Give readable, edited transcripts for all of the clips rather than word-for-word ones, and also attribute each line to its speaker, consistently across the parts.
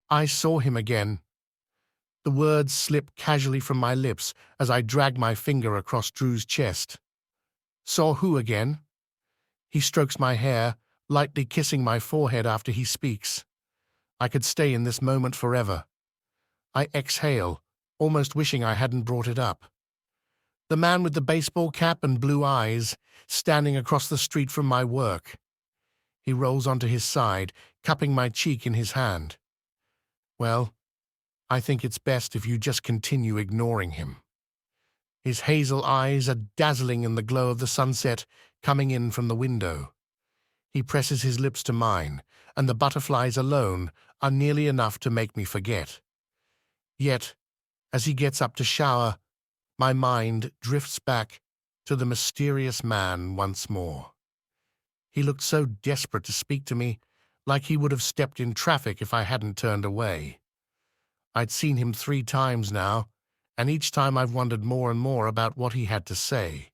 Speaker 1: I saw him again. The words slipped casually from my lips as I dragged my finger across Drew's chest. Saw who again? He strokes my hair, lightly kissing my forehead after he speaks. I could stay in this moment forever. I exhale, almost wishing I hadn't brought it up. The man with the baseball cap and blue eyes, standing across the street from my work. He rolls onto his side, cupping my cheek in his hand. Well, I think it's best if you just continue ignoring him. His hazel eyes are dazzling in the glow of the sunset coming in from the window. He presses his lips to mine, and the butterflies alone are nearly enough to make me forget. Yet, as he gets up to shower, my mind drifts back to the mysterious man once more. He looked so desperate to speak to me, like he would have stepped in traffic if I hadn't turned away. I'd seen him 3 times now, and each time I've wondered more and more about what he had to say.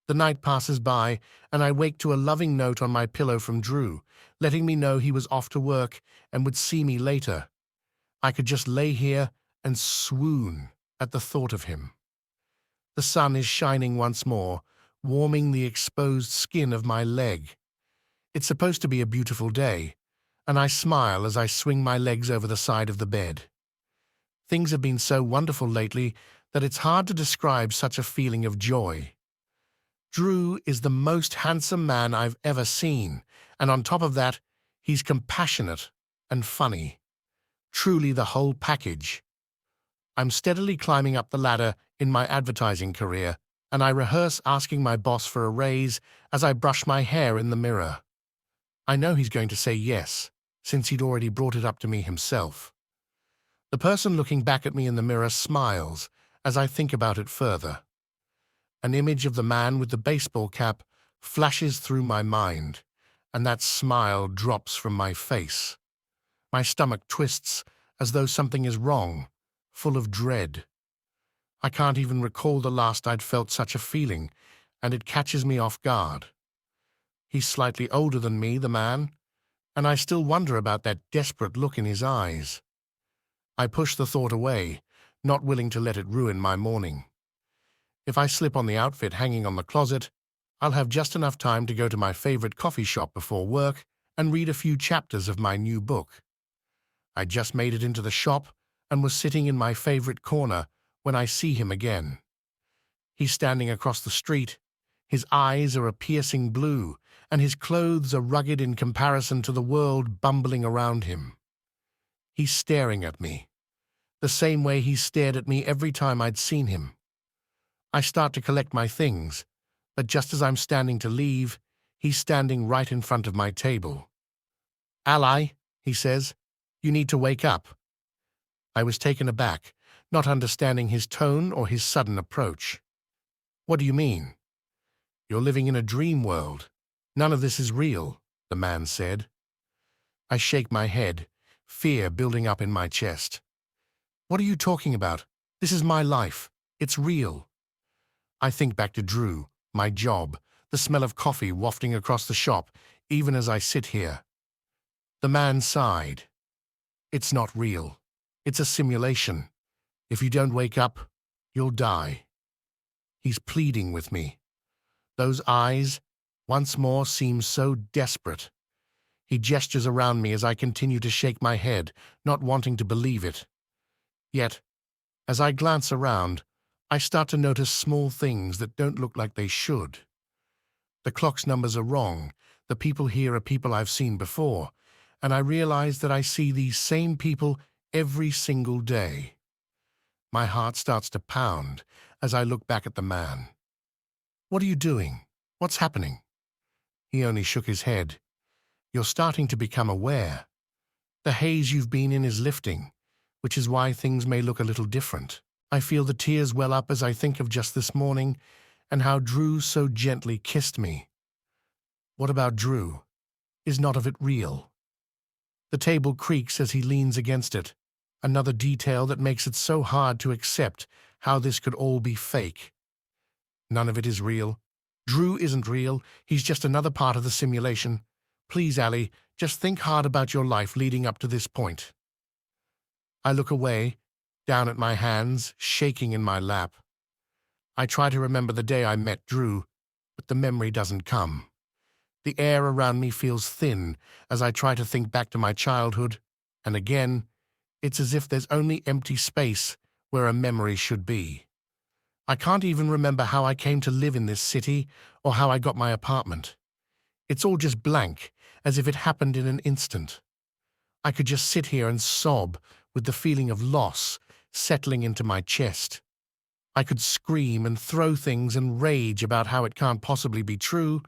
Speaker 1: The night passes by, and I wake to a loving note on my pillow from Drew, letting me know he was off to work and would see me later. I could just lay here and swoon at the thought of him. The sun is shining once more, warming the exposed skin of my leg. It's supposed to be a beautiful day, and I smile as I swing my legs over the side of the bed. Things have been so wonderful lately that it's hard to describe such a feeling of joy. Drew is the most handsome man I've ever seen, and on top of that, he's compassionate and funny. Truly the whole package. I'm steadily climbing up the ladder in my advertising career, and I rehearse asking my boss for a raise as I brush my hair in the mirror. I know he's going to say yes, since he'd already brought it up to me himself. The person looking back at me in the mirror smiles as I think about it further. An image of the man with the baseball cap flashes through my mind, and that smile drops from my face. My stomach twists as though something is wrong, full of dread. I can't even recall the last I'd felt such a feeling, and it catches me off guard. He's slightly older than me, the man, and I still wonder about that desperate look in his eyes. I push the thought away, not willing to let it ruin my morning. If I slip on the outfit hanging on the closet, I'll have just enough time to go to my favorite coffee shop before work and read a few chapters of my new book. I just made it into the shop and was sitting in my favorite corner when I see him again. He's standing across the street. His eyes are a piercing blue, and his clothes are rugged in comparison to the world bumbling around him. He's staring at me, the same way he stared at me every time I'd seen him. I start to collect my things, but just as I'm standing to leave, he's standing right in front of my table. "Ally," he says, "you need to wake up." I was taken aback, not understanding his tone or his sudden approach. "What do you mean?" "You're living in a dream world. None of this is real," the man said. I shake my head, fear building up in my chest. "What are you talking about? This is my life. It's real." I think back to Drew, my job, the smell of coffee wafting across the shop, even as I sit here. The man sighed. "It's not real. It's a simulation. If you don't wake up, you'll die." He's pleading with me. Those eyes, once more, seem so desperate. He gestures around me as I continue to shake my head, not wanting to believe it. Yet, as I glance around, I start to notice small things that don't look like they should. The clock's numbers are wrong, the people here are people I've seen before, and I realize that I see these same people every single day. My heart starts to pound as I look back at the man. "What are you doing? What's happening?" He only shook his head. "You're starting to become aware. The haze you've been in is lifting, which is why things may look a little different." I feel the tears well up as I think of just this morning and how Drew so gently kissed me. What about Drew? Is not of it real? The table creaks as he leans against it, another detail that makes it so hard to accept how this could all be fake. None of it is real. Drew isn't real. He's just another part of the simulation. Please, Ally, just think hard about your life leading up to this point. I look away, down at my hands, shaking in my lap. I try to remember the day I met Drew, but the memory doesn't come. The air around me feels thin as I try to think back to my childhood, and again, it's as if there's only empty space where a memory should be. I can't even remember how I came to live in this city or how I got my apartment. It's all just blank, as if it happened in an instant. I could just sit here and sob with the feeling of loss settling into my chest. I could scream and throw things and rage about how it can't possibly be true,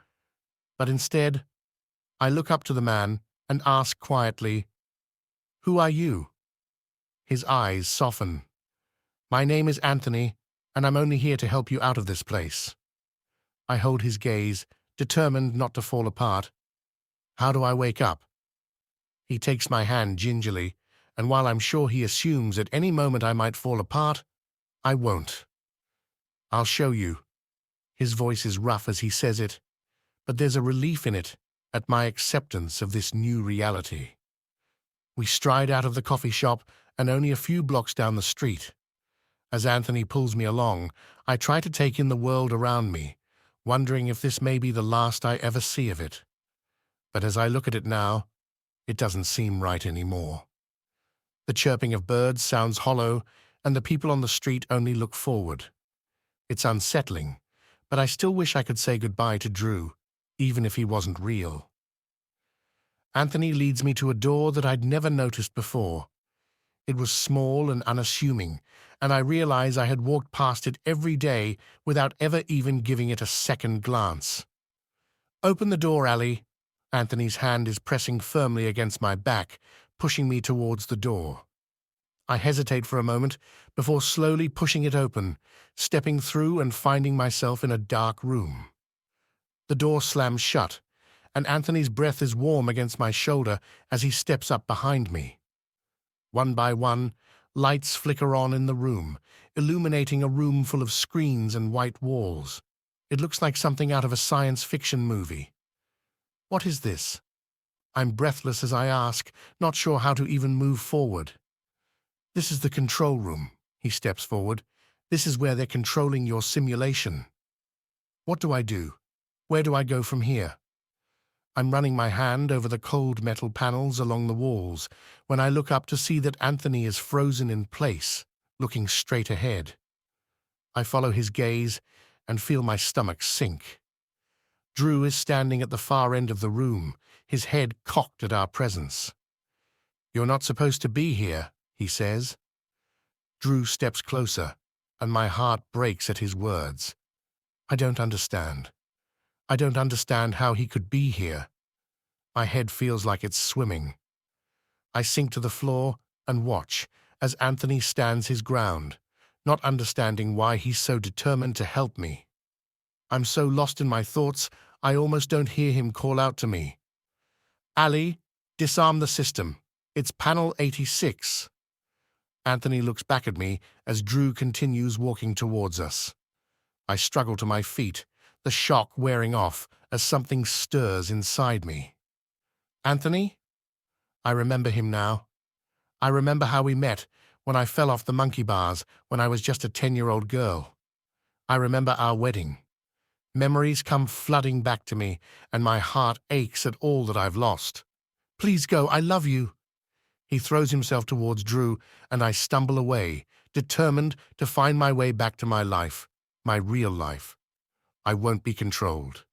Speaker 1: but instead, I look up to the man and ask quietly, "Who are you?" His eyes soften. "My name is Anthony, and I'm only here to help you out of this place." I hold his gaze, determined not to fall apart. "How do I wake up?" He takes my hand gingerly, and while I'm sure he assumes at any moment I might fall apart, I won't. "I'll show you." His voice is rough as he says it, but there's a relief in it at my acceptance of this new reality. We stride out of the coffee shop and only a few blocks down the street. As Anthony pulls me along, I try to take in the world around me, wondering if this may be the last I ever see of it. But as I look at it now, it doesn't seem right anymore. The chirping of birds sounds hollow, and the people on the street only look forward. It's unsettling, but I still wish I could say goodbye to Drew, even if he wasn't real. Anthony leads me to a door that I'd never noticed before. It was small and unassuming, and I realize I had walked past it every day without ever even giving it a second glance. "Open the door, Ali." Anthony's hand is pressing firmly against my back, pushing me towards the door. I hesitate for a moment before slowly pushing it open, stepping through and finding myself in a dark room. The door slams shut, and Anthony's breath is warm against my shoulder as he steps up behind me. One by one, lights flicker on in the room, illuminating a room full of screens and white walls. It looks like something out of a science fiction movie. What is this? I'm breathless as I ask, not sure how to even move forward. "This is the control room." He steps forward. "This is where they're controlling your simulation." What do I do? Where do I go from here? I'm running my hand over the cold metal panels along the walls when I look up to see that Anthony is frozen in place, looking straight ahead. I follow his gaze and feel my stomach sink. Drew is standing at the far end of the room, his head cocked at our presence. "You're not supposed to be here," he says. Drew steps closer, and my heart breaks at his words. I don't understand. I don't understand how he could be here. My head feels like it's swimming. I sink to the floor and watch as Anthony stands his ground, not understanding why he's so determined to help me. I'm so lost in my thoughts, I almost don't hear him call out to me. "Ali, disarm the system. It's panel 86. Anthony looks back at me as Drew continues walking towards us. I struggle to my feet, the shock wearing off as something stirs inside me. "Anthony?" I remember him now. I remember how we met when I fell off the monkey bars when I was just a 10-year-old girl. I remember our wedding. Memories come flooding back to me, and my heart aches at all that I've lost. "Please go, I love you." He throws himself towards Drew, and I stumble away, determined to find my way back to my life, my real life. I won't be controlled.